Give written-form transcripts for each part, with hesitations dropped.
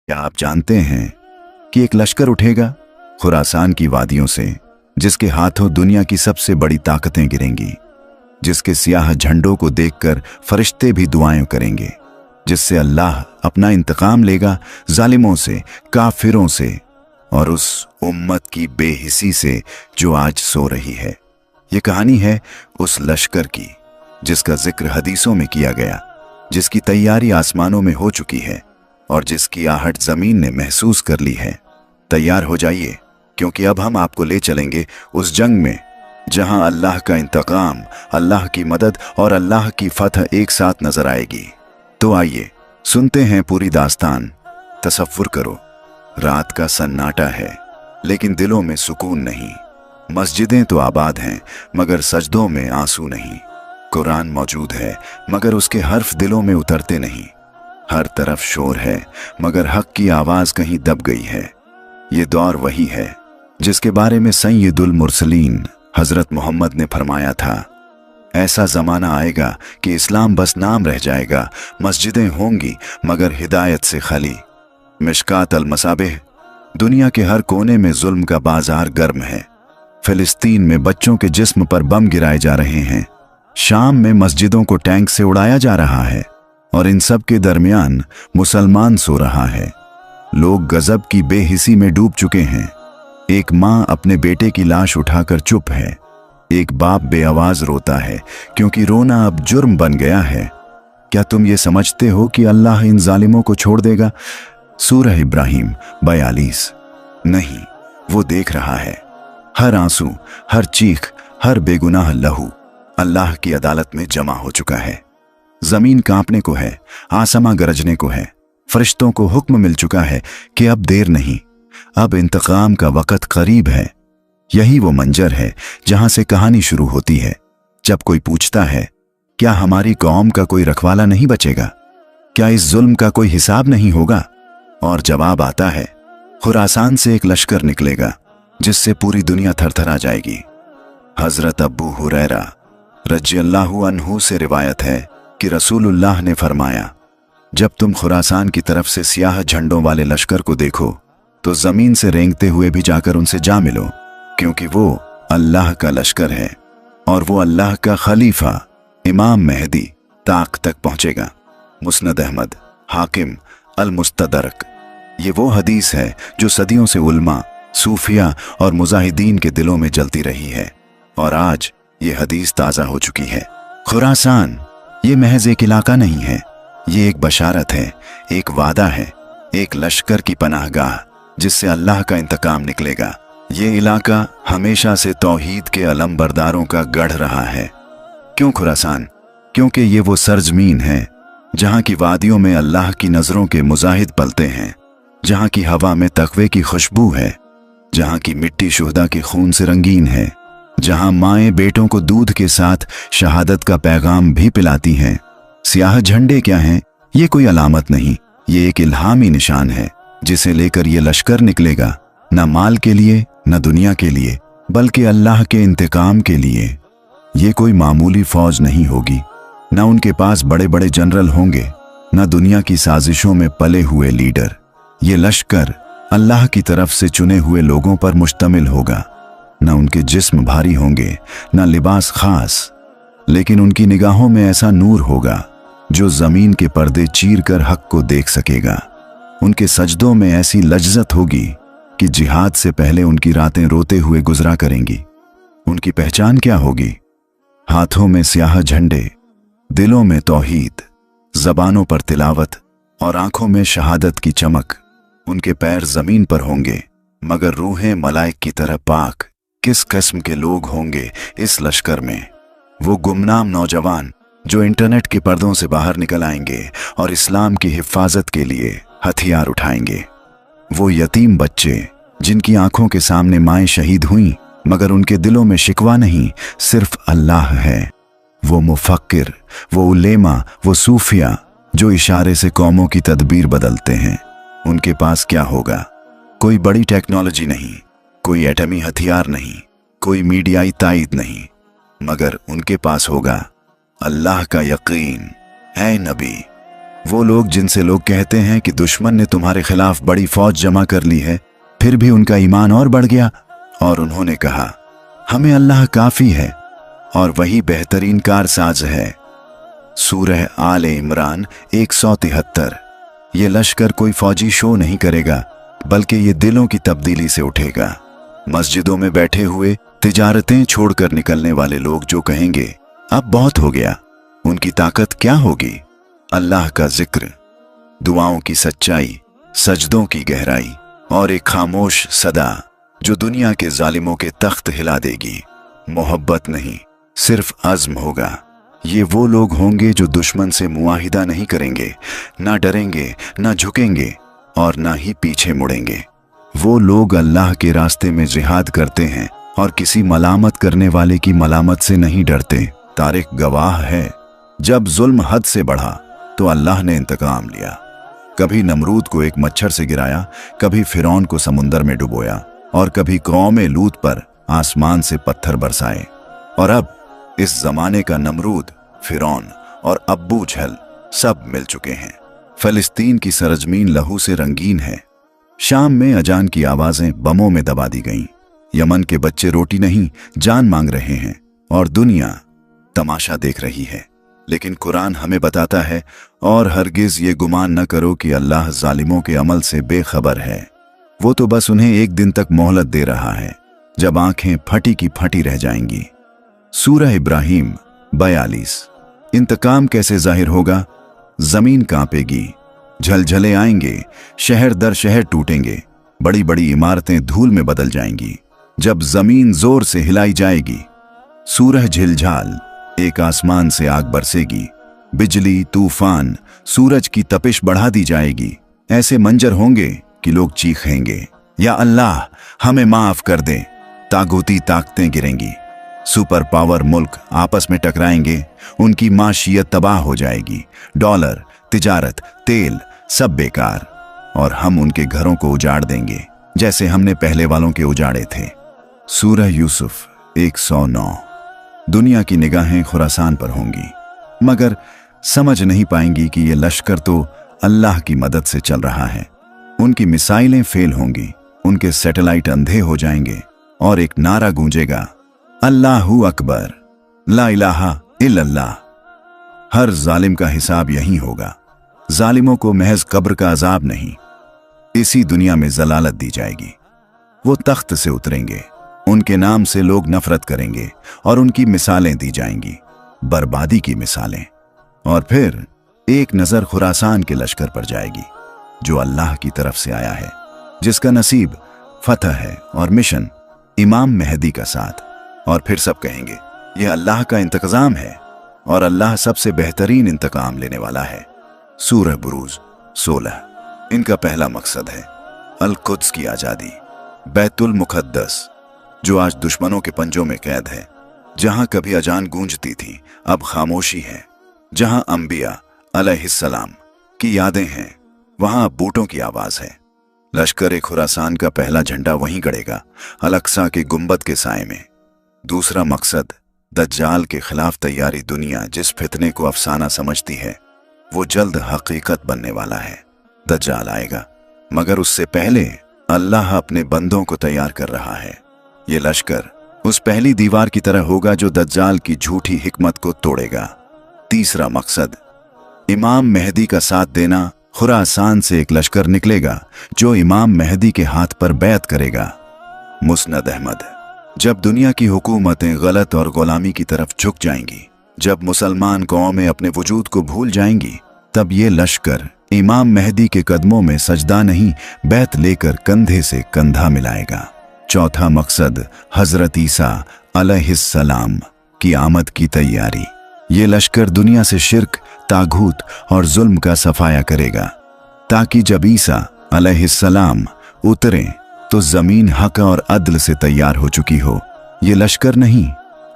क्या आप जानते हैं कि एक लश्कर उठेगा खुरासान की वादियों से, जिसके हाथों दुनिया की सबसे बड़ी ताकतें गिरेंगी, जिसके सियाह झंडों को देखकर फरिश्ते भी दुआएं करेंगे, जिससे अल्लाह अपना इंतकाम लेगा जालिमों से, काफिरों से और उस उम्मत की बेहिसी से जो आज सो रही है। ये कहानी है उस लश्कर की जिसका जिक्र हदीसों में किया गया, जिसकी तैयारी आसमानों में हो चुकी है और जिसकी आहट जमीन ने महसूस कर ली है। तैयार हो जाइए, क्योंकि अब हम आपको ले चलेंगे उस जंग में जहां अल्लाह का इंतकाम, अल्लाह की मदद और अल्लाह की फतह एक साथ नजर आएगी। तो आइए सुनते हैं पूरी दास्तान। तसव्वुर करो, रात का सन्नाटा है लेकिन दिलों में सुकून नहीं। मस्जिदें तो आबाद हैं मगर सजदों में आंसू नहीं। कुरान मौजूद है मगर उसके हर्फ दिलों में उतरते नहीं। हर तरफ शोर है मगर हक की आवाज कहीं दब गई है। ये दौर वही है जिसके बारे में सैयदुल मुरसलीन हजरत मोहम्मद ने फरमाया था, ऐसा जमाना आएगा कि इस्लाम बस नाम रह जाएगा, मस्जिदें होंगी मगर हिदायत से खाली। मिशकात अल मसाबिह। दुनिया के हर कोने में जुल्म का बाजार गर्म है। फिलिस्तीन में बच्चों के जिस्म पर बम गिराए जा रहे हैं, शाम में मस्जिदों को टैंक से उड़ाया जा रहा है और इन सब के दरमियान मुसलमान सो रहा है। लोग गजब की बेहिसी में डूब चुके हैं। एक माँ अपने बेटे की लाश उठाकर चुप है। एक बाप बेआवाज रोता है क्योंकि रोना अब जुर्म बन गया है। क्या तुम ये समझते हो कि अल्लाह इन जालिमों को छोड़ देगा? सूरह इब्राहिम 42। नहीं, वो देख रहा है। हर आंसू, हर चीख, हर बेगुनाह लहू अल्लाह की अदालत में जमा हो चुका है। जमीन कांपने को है, आसमां गरजने को है। फरिश्तों को हुक्म मिल चुका है कि अब देर नहीं, अब इंतकाम का वक़्त करीब है। यही वो मंजर है जहां से कहानी शुरू होती है। जब कोई पूछता है, क्या हमारी कौम का कोई रखवाला नहीं बचेगा? क्या इस जुल्म का कोई हिसाब नहीं होगा? और जवाब आता है, खुरासान से एक लश्कर निकलेगा जिससे पूरी दुनिया थरथरा जाएगी। हजरत अबू हुरैरा रज़ियल्लाहु अन्हु से रिवायत है कि रसूलुल्लाह ने फरमाया, जब तुम खुरासान की तरफ से सियाह झंडों वाले लश्कर को देखो तो जमीन से रेंगते हुए भी जाकर उनसे जा मिलो, क्योंकि वो अल्लाह का लश्कर है और वो अल्लाह का खलीफा इमाम मेहदी ताक तक पहुंचेगा। मुस्नद अहमद, हाकिम, अल मुस्तदरक। ये वो हदीस है जो सदियों से उल्मा, सूफिया और मुजाहिदीन के दिलों में जलती रही है और आज ये हदीस ताज़ा हो चुकी है। खुरासान ये महज एक इलाका नहीं है, ये एक बशारत है, एक वादा है, एक लश्कर की पनाहगाह जिससे अल्लाह का इंतकाम निकलेगा। ये इलाका हमेशा से तौहीद के अलम बरदारों का गढ़ रहा है। क्यों खुरासान? क्योंकि ये वो सरजमीन है जहाँ की वादियों में अल्लाह की नज़रों के मुजाहिद पलते हैं, जहाँ की हवा में तकवे की खुशबू है, जहाँ की मिट्टी शुहदा के खून से रंगीन है, जहाँ माएँ बेटों को दूध के साथ शहादत का पैगाम भी पिलाती हैं। सियाह झंडे क्या हैं? ये कोई अलामत नहीं, ये एक इल्हामी निशान है जिसे लेकर ये लश्कर निकलेगा, न माल के लिए न दुनिया के लिए, बल्कि अल्लाह के इंतकाम के लिए। ये कोई मामूली फौज नहीं होगी, न उनके पास बड़े बड़े जनरल होंगे, न दुनिया की साजिशों में पले हुए लीडर। ये लश्कर अल्लाह की तरफ से चुने हुए लोगों पर मुश्तमिल होगा। न उनके जिस्म भारी होंगे, न लिबास खास, लेकिन उनकी निगाहों में ऐसा नूर होगा जो जमीन के पर्दे चीर कर हक को देख सकेगा। उनके सजदों में ऐसी लज्जत होगी कि जिहाद से पहले उनकी रातें रोते हुए गुजरा करेंगी। उनकी पहचान क्या होगी? हाथों में स्याह झंडे, दिलों में तौहीद, जबानों पर तिलावत और आंखों में शहादत की चमक। उनके पैर जमीन पर होंगे मगर रूहें मलाइक की तरह पाक। किस किस्म के लोग होंगे इस लश्कर में? वो गुमनाम नौजवान जो इंटरनेट के पर्दों से बाहर निकल आएंगे और इस्लाम की हिफाजत के लिए हथियार उठाएंगे। वो यतीम बच्चे जिनकी आंखों के सामने माएं शहीद हुईं मगर उनके दिलों में शिकवा नहीं, सिर्फ अल्लाह है। वो मुफक्किर, वो उलेमा, वो सूफिया जो इशारे से कौमों की तदबीर बदलते हैं। उनके पास क्या होगा? कोई बड़ी टेक्नोलॉजी नहीं, कोई एटमी हथियार नहीं, कोई मीडियाई ताईद नहीं, मगर उनके पास होगा अल्लाह का यकीन। है नबी, वो लोग जिनसे लोग कहते हैं कि दुश्मन ने तुम्हारे खिलाफ बड़ी फौज जमा कर ली है, फिर भी उनका ईमान और बढ़ गया और उन्होंने कहा हमें अल्लाह काफी है और वही बेहतरीन कारसाज है। सूरह आले इमरान 173। ये लश्कर कोई फौजी शो नहीं करेगा, बल्कि ये दिलों की तब्दीली से उठेगा। मस्जिदों में बैठे हुए तिजारतें छोड़कर निकलने वाले लोग जो कहेंगे अब बहुत हो गया, उनकी ताकत क्या होगी? अल्लाह का जिक्र, दुआओं की सच्चाई, सजदों की गहराई और एक खामोश सदा जो दुनिया के जालिमों के तख्त हिला देगी। मोहब्बत नहीं, सिर्फ अज़्म होगा। ये वो लोग होंगे जो दुश्मन से मुआहिदा नहीं करेंगे, ना डरेंगे, ना झुकेंगे और ना ही पीछे मुड़ेंगे। वो लोग अल्लाह के रास्ते में जिहाद करते हैं और किसी मलामत करने वाले की मलामत से नहीं डरते। तारीख गवाह है, जब जुल्म हद से बढ़ा तो अल्लाह ने इंतकाम लिया। कभी नमरूद को एक मच्छर से गिराया, कभी फिरौन को समुंदर में डुबोया और कभी कौमे लूत पर आसमान से पत्थर बरसाए। और अब इस जमाने का नमरूद, फिरौन और अब्बू जहल सब मिल चुके हैं। फलस्तीन की सरजमीन लहू से रंगीन है। शाम में अजान की आवाजें बमों में दबा दी गईं। यमन के बच्चे रोटी नहीं जान मांग रहे हैं और दुनिया तमाशा देख रही है। लेकिन कुरान हमें बताता है, और हरगिज ये गुमान न करो कि अल्लाह जालिमों के अमल से बेखबर है। वो तो बस उन्हें एक दिन तक मोहलत दे रहा है, जब आंखें फटी की फटी रह जाएंगी। सूरह इब्राहिम 42। इंतकाम कैसे जाहिर होगा? जमीन कांपेगी, झलझले आएंगे, शहर दर शहर टूटेंगे, बड़ी बड़ी इमारतें धूल में बदल जाएंगी जब जमीन जोर से हिलाई जाएगी। सूरह झिलझाल, एक आसमान से आग बरसेगी, बिजली, तूफान, सूरज की तपिश बढ़ा दी जाएगी। ऐसे मंजर होंगे कि लोग चीखेंगे, या अल्लाह हमें माफ कर दे। तागूती ताकतें गिरेंगी, सुपर पावर मुल्क आपस में टकराएंगे, उनकी माशियत तबाह हो जाएगी। डॉलर, तिजारत, तेल सब बेकार, और हम उनके घरों को उजाड़ देंगे जैसे हमने पहले वालों के उजाड़े थे। सूरह यूसुफ 109। दुनिया की निगाहें खुरासान पर होंगी, मगर समझ नहीं पाएंगी कि ये लश्कर तो अल्लाह की मदद से चल रहा है। उनकी मिसाइलें फेल होंगी, उनके सैटेलाइट अंधे हो जाएंगे और एक नारा गूंजेगा, अल्लाहू अकबर, ला इलाहा इल्लल्लाह। हर जालिम का हिसाब यही होगा। जालिमों को महज कब्र का अजाब नहीं, इसी दुनिया में जलालत दी जाएगी। वो तख्त से उतरेंगे, उनके नाम से लोग नफरत करेंगे और उनकी मिसालें दी जाएंगी, बर्बादी की मिसालें। और फिर एक नजर खुरासान के लश्कर पर जाएगी, जो अल्लाह की तरफ से आया है, जिसका नसीब फतह है और मिशन इमाम मेहदी का साथ। और फिर सब कहेंगे यह अल्लाह का इंतकाम है और अल्लाह सबसे बेहतरीन इंतकाम लेने वाला है। सूरह बुरूज 16। इनका पहला मकसद है अल कुद्स की आज़ादी, बैतुल मुक़द्दस, जो आज दुश्मनों के पंजों में कैद है। जहां कभी अजान गूंजती थी, अब खामोशी है। जहां अंबिया अलैहिस्सलाम की यादें हैं, वहां बूटों की आवाज है। लश्कर खुरासान का पहला झंडा वहीं गड़ेगा, अल-अक्सा के गुंबद के साए में। दूसरा मकसद दज्जाल के खिलाफ तैयारी। दुनिया जिस फितने को अफसाना समझती है, वो जल्द हकीकत बनने वाला है। दज्जाल आएगा, मगर उससे पहले अल्लाह अपने बंदों को तैयार कर रहा है। ये लश्कर उस पहली दीवार की तरह होगा जो दज्जाल की झूठी हिकमत को तोड़ेगा। तीसरा मकसद इमाम मेहदी का साथ देना। खुरासान से एक लश्कर निकलेगा जो इमाम मेहदी के हाथ पर बैत करेगा। मुस्नद अहमद। जब दुनिया की हुकूमतें गलत और गुलामी की तरफ झुक जाएंगी, जब मुसलमान कौमें अपने वजूद को भूल जाएंगी, तब ये लश्कर इमाम मेहदी के कदमों में सजदा नहीं, बैत लेकर कंधे से कंधा मिलाएगा। चौथा मकसद हजरत ईसा अलैहिस्सलाम की आमद की तैयारी। ये लश्कर दुनिया से शिर्क, तागूत और जुल्म का सफाया करेगा, ताकि जब ईसा अलैहिस्सलाम उतरें तो जमीन हक और अदल से तैयार हो चुकी हो। ये लश्कर नहीं,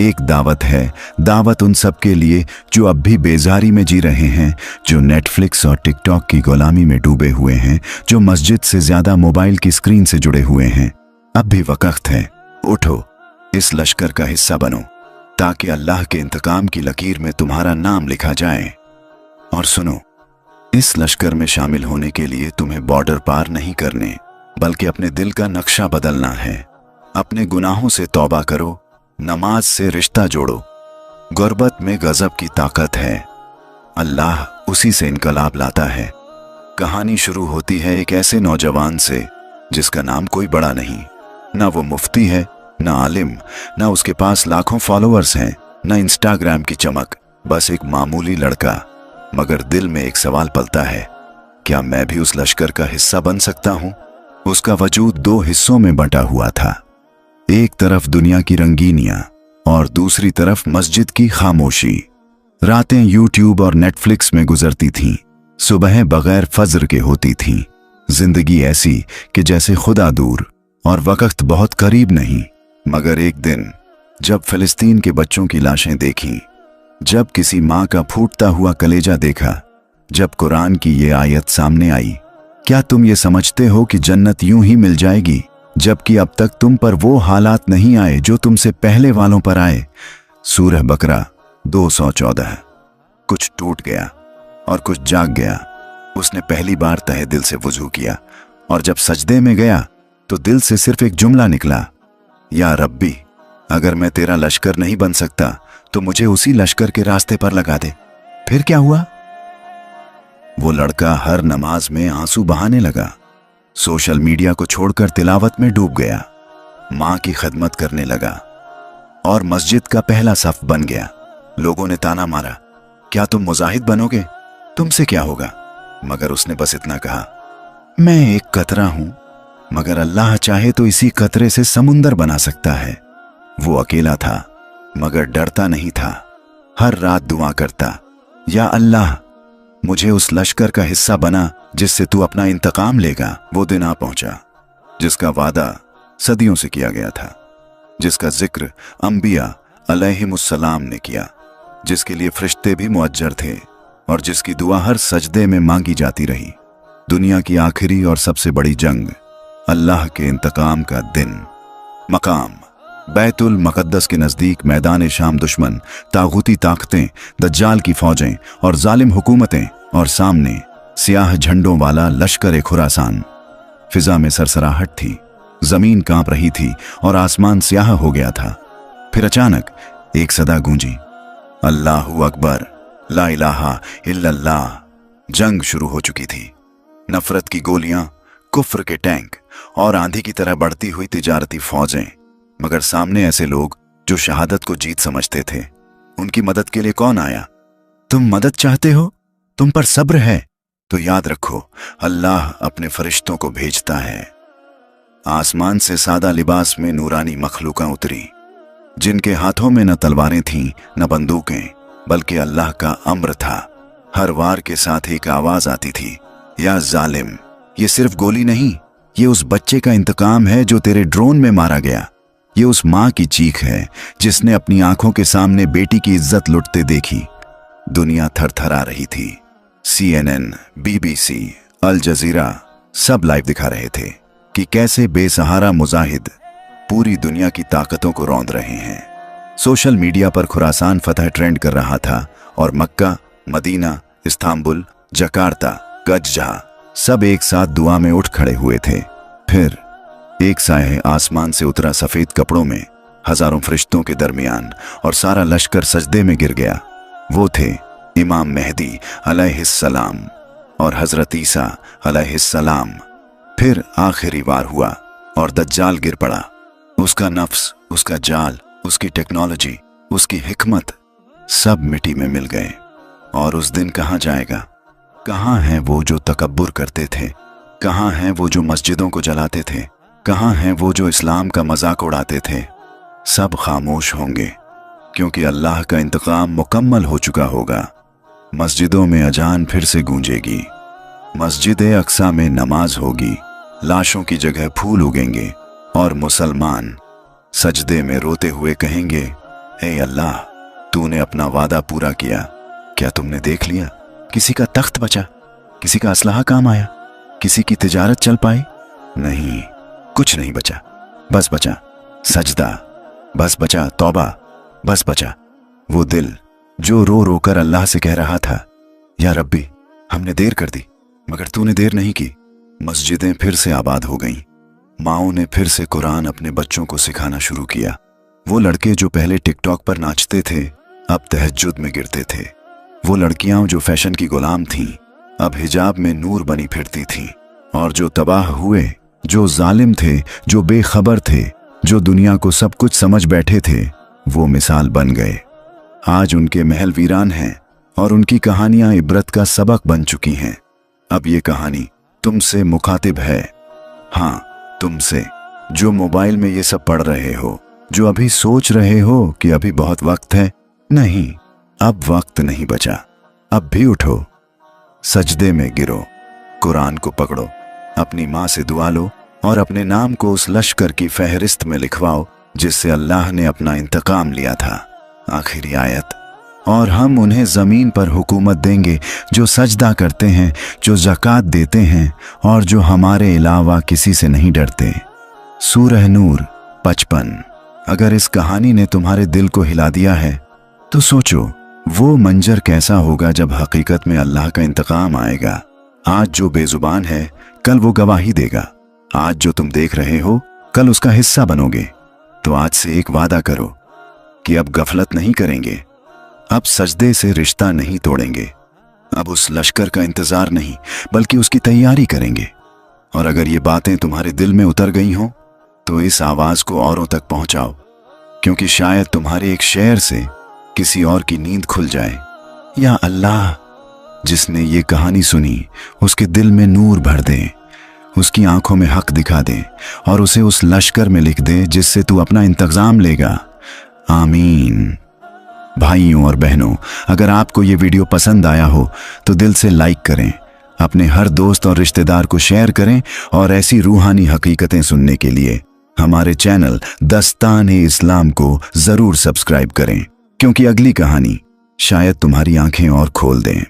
एक दावत है। दावत उन सब के लिए जो अब भी बेजारी में जी रहे हैं, जो नेटफ्लिक्स और टिकटॉक की गुलामी में डूबे हुए हैं, जो मस्जिद से ज्यादा मोबाइल की स्क्रीन से जुड़े हुए हैं। अब भी वक्त है, उठो, इस लश्कर का हिस्सा बनो, ताकि अल्लाह के इंतकाम की लकीर में तुम्हारा नाम लिखा जाए। और सुनो, इस लश्कर में शामिल होने के लिए तुम्हें बॉर्डर पार नहीं करने, बल्कि अपने दिल का नक्शा बदलना है। अपने गुनाहों से तौबा करो, नमाज से रिश्ता जोड़ो। गुर्बत में गजब की ताकत है, अल्लाह उसी से इनकलाब लाता है। कहानी शुरू होती है एक ऐसे नौजवान से जिसका नाम कोई बड़ा नहीं, ना वो मुफ्ती है, ना आलिम, ना उसके पास लाखों फॉलोअर्स हैं, ना इंस्टाग्राम की चमक, बस एक मामूली लड़का। मगर दिल में एक सवाल पलता है, क्या मैं भी उस लश्कर का हिस्सा बन सकता हूं? उसका वजूद दो हिस्सों में बंटा हुआ था। एक तरफ दुनिया की रंगीनियां और दूसरी तरफ मस्जिद की खामोशी। रातें यूट्यूब और नेटफ्लिक्स में गुजरती थीं, सुबह बगैर फज्र के होती थीं। जिंदगी ऐसी कि जैसे खुदा दूर और वक्त बहुत करीब नहीं। मगर एक दिन जब फिलिस्तीन के बच्चों की लाशें देखीं, जब किसी माँ का फूटता हुआ कलेजा देखा, जब कुरान की ये आयत सामने आई, क्या तुम ये समझते हो कि जन्नत यूं ही मिल जाएगी, जबकि अब तक तुम पर वो हालात नहीं आए जो तुमसे पहले वालों पर आए? सूरह बकरा 214। कुछ टूट गया और कुछ जाग गया। उसने पहली बार तहे दिल से वुजू किया, और जब सजदे में गया तो दिल से सिर्फ एक जुमला निकला, या रब्बी, अगर मैं तेरा लश्कर नहीं बन सकता तो मुझे उसी लश्कर के रास्ते पर लगा दे। फिर क्या हुआ? वो लड़का हर नमाज में आंसू बहाने लगा, सोशल मीडिया को छोड़कर तिलावत में डूब गया, मां की खिदमत करने लगा और मस्जिद का पहला सफ बन गया। लोगों ने ताना मारा, क्या तुम मुजाहिद बनोगे? तुमसे क्या होगा? मगर उसने बस इतना कहा, मैं एक कतरा हूं, मगर अल्लाह चाहे तो इसी कतरे से समुंदर बना सकता है। वो अकेला था, मगर डरता नहीं था। हर रात दुआ करता, या अल्लाह, मुझे उस लश्कर का हिस्सा बना जिससे तू अपना इंतकाम लेगा। वो दिन आ पहुंचा जिसका वादा सदियों से किया गया था, जिसका जिक्र अंबिया अलैहिमुस्सलाम ने किया, जिसके लिए फरिश्ते भी मुअज्जर थे और जिसकी दुआ हर सजदे में मांगी जाती रही। दुनिया की आखिरी और सबसे बड़ी जंग, अल्लाह के इंतकाम का दिन। मकाम बैतुल मुक़द्दस के नज़दीक मैदान शाम दुश्मन, तागूती ताकतें, दज्जाल की फौजें और जालिम हुकूमतें, और सामने सियाह झंडों वाला लश्कर खुरासान। फिजा में सरसराहट थी, जमीन कांप रही थी और आसमान स्याह हो गया था। फिर अचानक एक सदा गूंजी, अल्लाहु अकबर, ला इलाहा इल्लल्लाह। जंग शुरू हो चुकी थी। नफरत की गोलियां, कुफ्र के टैंक और आंधी की तरह बढ़ती हुई तिजारती फौजें। मगर सामने ऐसे लोग जो शहादत को जीत समझते थे। उनकी मदद के लिए कौन आया? तुम मदद चाहते हो? तुम पर सब्र है? तो याद रखो, अल्लाह अपने फरिश्तों को भेजता है। आसमान से सादा लिबास में नूरानी मखलूकां उतरी, जिनके हाथों में न तलवारें थीं न बंदूकें, बल्कि अल्लाह का अम्र था। हर वार के साथ एक आवाज आती थी, या जालिम, ये सिर्फ गोली नहीं, ये उस बच्चे का इंतकाम है जो तेरे ड्रोन में मारा गया। ये उस माँ की चीख है जिसने अपनी आंखों के सामने बेटी की इज्जत लुटते देखी। दुनिया थरथरा रही थी। CNN, BBC, अल जजीरा सब लाइव दिखा रहे थे कि कैसे बेसहारा मुजाहिद पूरी दुनिया की ताकतों को रौंद रहे हैं। सोशल मीडिया पर खुरासान फतह ट्रेंड कर रहा था और मक्का, मदीना, इस्तांबुल, जकार्ता, गजजा सब एक साथ दुआ में उठ खड़े हुए थे। फिर एक साए आसमान से उतरा, सफेद कपड़ों में, हजारों फरिश्तों के दरमियान, और सारा लश्कर सजदे में गिर गया। वो थे इमाम मेहदी अलैहिस्सलाम और हजरत ईसा अलैहिस्सलाम। फिर आखिरी वार हुआ और दज्जाल गिर पड़ा। उसका नफ्स, उसका जाल, उसकी टेक्नोलॉजी, उसकी हिकमत सब मिट्टी में मिल गए। और उस दिन कहाँ जाएगा? कहाँ हैं वो जो तकब्बुर करते थे? कहाँ हैं वो जो मस्जिदों को जलाते थे? कहाँ हैं वो जो इस्लाम का मजाक उड़ाते थे? सब खामोश होंगे, क्योंकि अल्लाह का इंतकाम मुकम्मल हो चुका होगा। मस्जिदों में अजान फिर से गूंजेगी, मस्जिद अक्सा में नमाज होगी, लाशों की जगह फूल उगेंगे और मुसलमान सजदे में रोते हुए कहेंगे, हे अल्लाह, तूने अपना वादा पूरा किया। क्या तुमने देख लिया? किसी का तख्त बचा? किसी का असलहा काम आया? किसी की तिजारत चल पाई? नहीं, कुछ नहीं बचा। बस बचा सजदा, बस बचा तौबा, बस बचा वो दिल जो रो रो कर अल्लाह से कह रहा था, या रब्बी, हमने देर कर दी, मगर तूने देर नहीं की। मस्जिदें फिर से आबाद हो गईं। माओं ने फिर से कुरान अपने बच्चों को सिखाना शुरू किया। वो लड़के जो पहले टिकटॉक पर नाचते थे अब तहज्जुद में गिरते थे। वो लड़कियां जो फैशन की गुलाम थीं अब हिजाब में नूर बनी फिरती थीं। और जो तबाह हुए, जो जालिम थे, जो बेखबर थे, जो दुनिया को सब कुछ समझ बैठे थे, वो मिसाल बन गए। आज उनके महल वीरान हैं और उनकी कहानियां इबरत का सबक बन चुकी हैं। अब ये कहानी तुमसे मुखातिब है। हाँ, तुमसे जो मोबाइल में ये सब पढ़ रहे हो, जो अभी सोच रहे हो कि अभी बहुत वक्त है। नहीं, अब वक्त नहीं बचा। अब भी उठो, सजदे में गिरो, कुरान को पकड़ो, अपनी माँ से दुआ लो और अपने नाम को उस लश्कर की फहरिस्त में लिखवाओ जिससे अल्लाह ने अपना इंतकाम लिया था। आखिरी आयत। और हम उन्हें ज़मीन पर हुकूमत देंगे जो सजदा करते हैं, जो ज़कात देते हैं और जो हमारे अलावा किसी से नहीं डरते। सूरह नूर 55। अगर इस कहानी ने तुम्हारे दिल को हिला दिया है तो सोचो वो मंजर कैसा होगा जब हकीकत में अल्लाह का इंतकाम आएगा। आज जो बेजुबान है कल वो गवाही देगा। आज जो तुम देख रहे हो कल उसका हिस्सा बनोगे। तो आज से एक वादा करो कि अब गफलत नहीं करेंगे, अब सजदे से रिश्ता नहीं तोड़ेंगे, अब उस लश्कर का इंतजार नहीं बल्कि उसकी तैयारी करेंगे। और अगर ये बातें तुम्हारे दिल में उतर गई हों तो इस आवाज को औरों तक पहुंचाओ, क्योंकि शायद तुम्हारे एक शेर से किसी और की नींद खुल जाए। या अल्लाह, जिसने ये कहानी सुनी उसके दिल में नूर भर दे, उसकी आंखों में हक दिखा दे और उसे उस लश्कर में लिख दे जिससे तू अपना इंतजाम लेगा। आमीन। भाइयों और बहनों, अगर आपको ये वीडियो पसंद आया हो तो दिल से लाइक करें, अपने हर दोस्त और रिश्तेदार को शेयर करें और ऐसी रूहानी हकीकतें सुनने के लिए हमारे चैनल दस्तान-ए-इस्लाम को जरूर सब्सक्राइब करें, क्योंकि अगली कहानी शायद तुम्हारी आंखें और खोल दें।